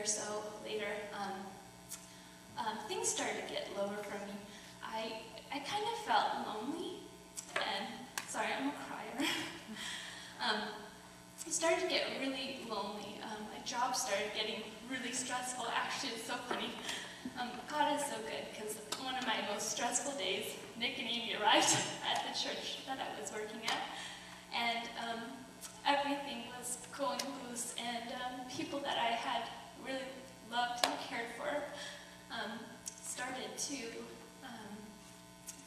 or so later, things started to get lower for me. I kind of felt lonely, and sorry, I'm a crier. I started to get really lonely. My job started getting really stressful. Actually, it's so funny. God is so good, because one of my most stressful days, Nick and Amy arrived at the church that I was working at, and everything was going loose, and people that I had really loved and cared for started to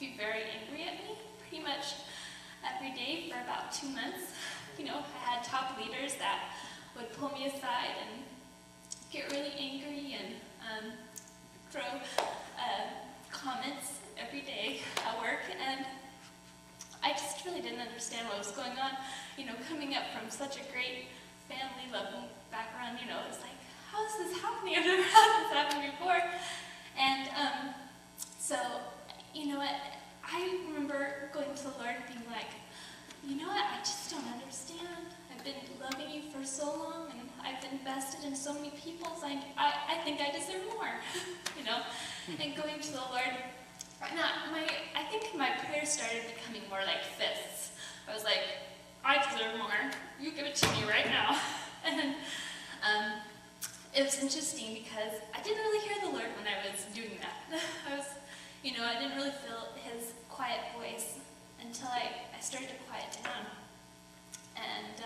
be very angry at me pretty much every day for about 2 months. You know, I had top leaders that would pull me aside and get really angry and throw comments every day at work, and I just really didn't understand what was going on. You know, coming up from such a great family-loving background, you know, it's like, how is this happening? I've never had this happen before. And so, you know what, I remember going to the Lord and being like, you know what, I just don't understand. I've been loving you for so long, and I've invested in so many people, so I think I deserve more, you know? And going to the Lord, I think my prayers started becoming more like fists. I was like, I deserve more. You give it to me right now. And it was interesting because I didn't really hear the Lord when I was doing that. I didn't really feel his quiet voice until I started to quiet down. And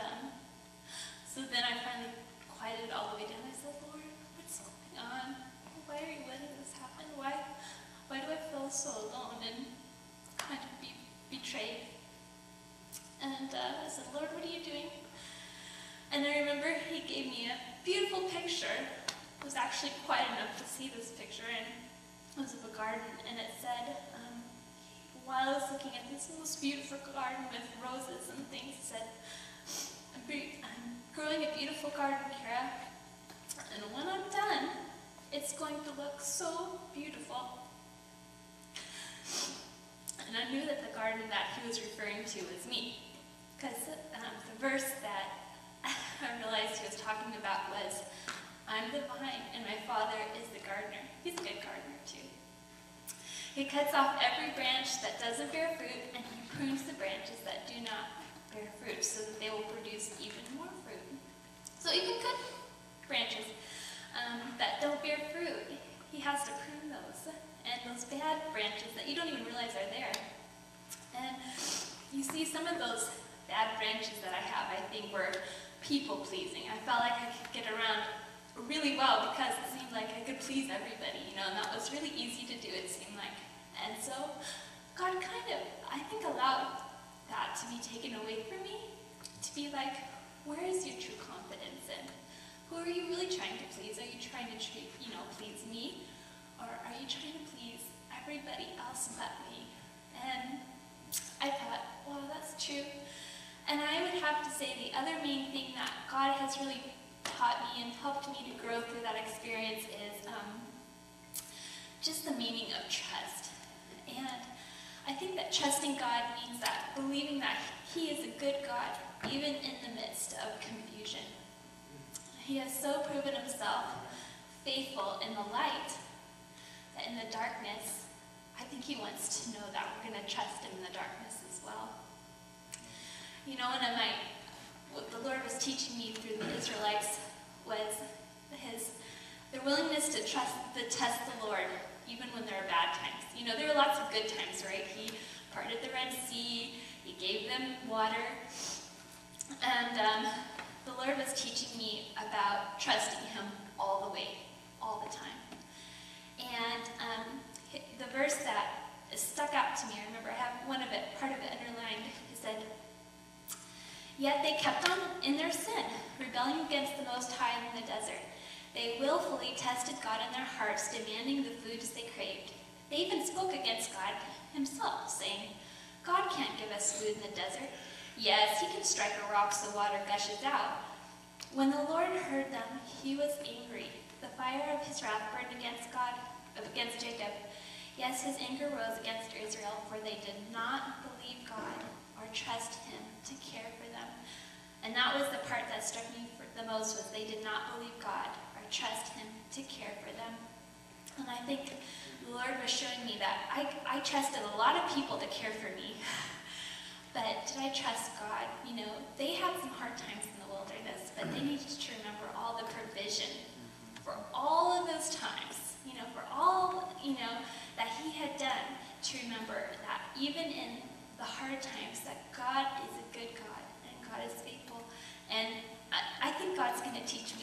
so then I finally quieted all the way down. I said, Lord, what's going on? Why are you letting this happen? Why do I feel so alone and kind of betrayed? And I said, Lord, what are you doing? And I remember he gave me a beautiful picture. It was actually quiet enough to see this picture, and it was of a garden, and it said, while I was looking at this most beautiful garden with roses and things, it said, I'm growing a beautiful garden, Kara, and when I'm done, it's going to look so beautiful. And I knew that the garden that he was referring to was me, because the verse that I realized he was talking about was, I'm the vine and my Father is the gardener. He's a good gardener too. He cuts off every branch that doesn't bear fruit, and he prunes the branches that do not bear fruit so that they will produce even more fruit. So even good branches that don't bear fruit, he has to prune those. And those bad branches that you don't even realize are there. And you see, some of those bad branches that I have, I think, were people-pleasing. I felt like I could get around really well because it seemed like I could please everybody, and that was really easy to do, it seemed like. And so God kind of, I think, allowed that to be taken away from me, to be like, where is your true confidence in? Who are you really trying to please? Are you trying to please me? Or are you trying to please everybody else but me? And I thought, well, that's true. And I would have to say the other main thing that God has really taught me and helped me to grow through that experience is just the meaning of trust. And I think that trusting God means that believing that he is a good God, even in the midst of confusion. He has so proven himself faithful in the light that in the darkness, I think he wants to know that we're going to trust him in the darkness as well. What the Lord was teaching me through the Israelites was their willingness to test the Lord, even when there are bad times. There are lots of good times, right? He parted the Red Sea, he gave them water, and the Lord was teaching me about trusting him all the way, all the time. And the verse that stuck out to me, I remember I have part of it underlined. It said, yet they kept on in their sin, rebelling against the Most High in the desert. They willfully tested God in their hearts, demanding the foods they craved. They even spoke against God himself, saying, God can't give us food in the desert. Yes, he can strike a rock so water gushes out. When the Lord heard them, he was angry. The fire of his wrath burned against Jacob. Yes, his anger rose against Israel, for they did not believe God or trust him to care for them. And that was the part that struck me the most, was they did not believe God or trust him to care for them. And I think the Lord was showing me that I trusted a lot of people to care for me. But did I trust God? You know, they had some hard times in the wilderness, but they needed to remember all the provision for all of those times, you know, for all, you know, that he had done, to remember that even in the hard times, that God is a good God and God is faithful. And I think God's going to teach